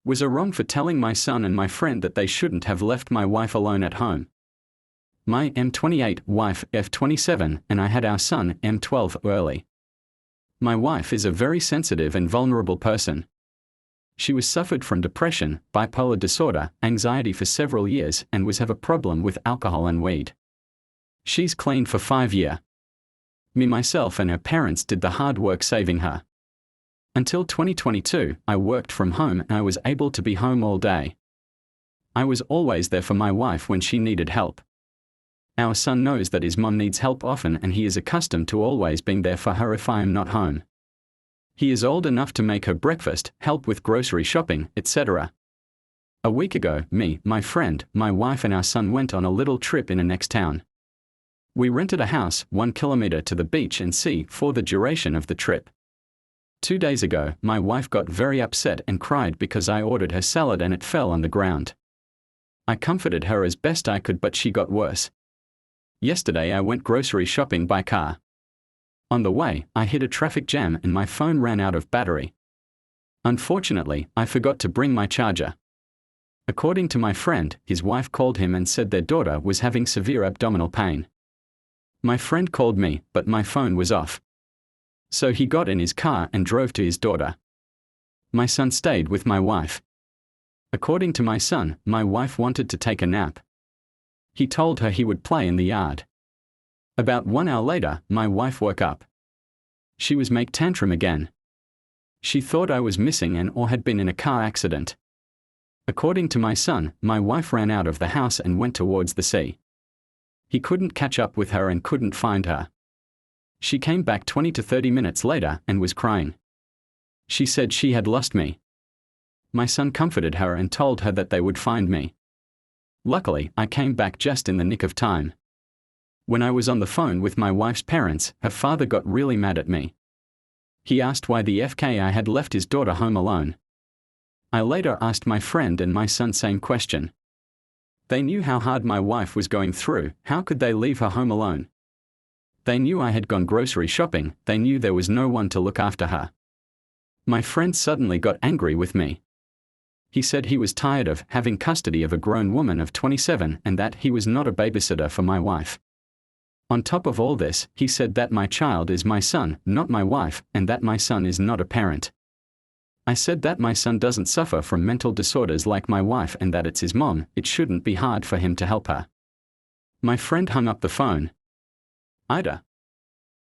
Was I wrong for telling my son and my friend that they shouldn't have left my wife alone at home? My M28 wife F27 and I had our son M12 early. My wife is a very sensitive and vulnerable person. She was suffered from depression, bipolar disorder, anxiety for several years and was have a problem with alcohol and weed. She's clean for 5 years. Me myself and her parents did the hard work saving her. Until 2022, I worked from home and I was able to be home all day. I was always there for my wife when she needed help. Our son knows that his mom needs help often and he is accustomed to always being there for her if I am not home. He is old enough to make her breakfast, help with grocery shopping, etc. A week ago, me, my friend, my wife and our son went on a little trip in a next town. We rented a house 1 kilometer to the beach and sea for the duration of the trip. 2 days ago, my wife got very upset and cried because I ordered her salad and it fell on the ground. I comforted her as best I could, but she got worse. Yesterday I went grocery shopping by car. On the way, I hit a traffic jam and my phone ran out of battery. Unfortunately, I forgot to bring my charger. According to my friend, his wife called him and said their daughter was having severe abdominal pain. My friend called me, but my phone was off. So he got in his car and drove to his daughter. My son stayed with my wife. According to my son, my wife wanted to take a nap. He told her he would play in the yard. About 1 hour later, my wife woke up. She was make tantrum again. She thought I was missing and or had been in a car accident. According to my son, my wife ran out of the house and went towards the sea. He couldn't catch up with her and couldn't find her. She came back 20 to 30 minutes later and was crying. She said she had lost me. My son comforted her and told her that they would find me. Luckily, I came back just in the nick of time. When I was on the phone with my wife's parents, her father got really mad at me. He asked why the FK I had left his daughter home alone. I later asked my friend and my son same question. They knew how hard my wife was going through, how could they leave her home alone? They knew I had gone grocery shopping, they knew there was no one to look after her. My friend suddenly got angry with me. He said he was tired of having custody of a grown woman of 27 and that he was not a babysitter for my wife. On top of all this, he said that my child is my son, not my wife, and that my son is not a parent. I said that my son doesn't suffer from mental disorders like my wife and that it's his mom, it shouldn't be hard for him to help her. My friend hung up the phone. Ida,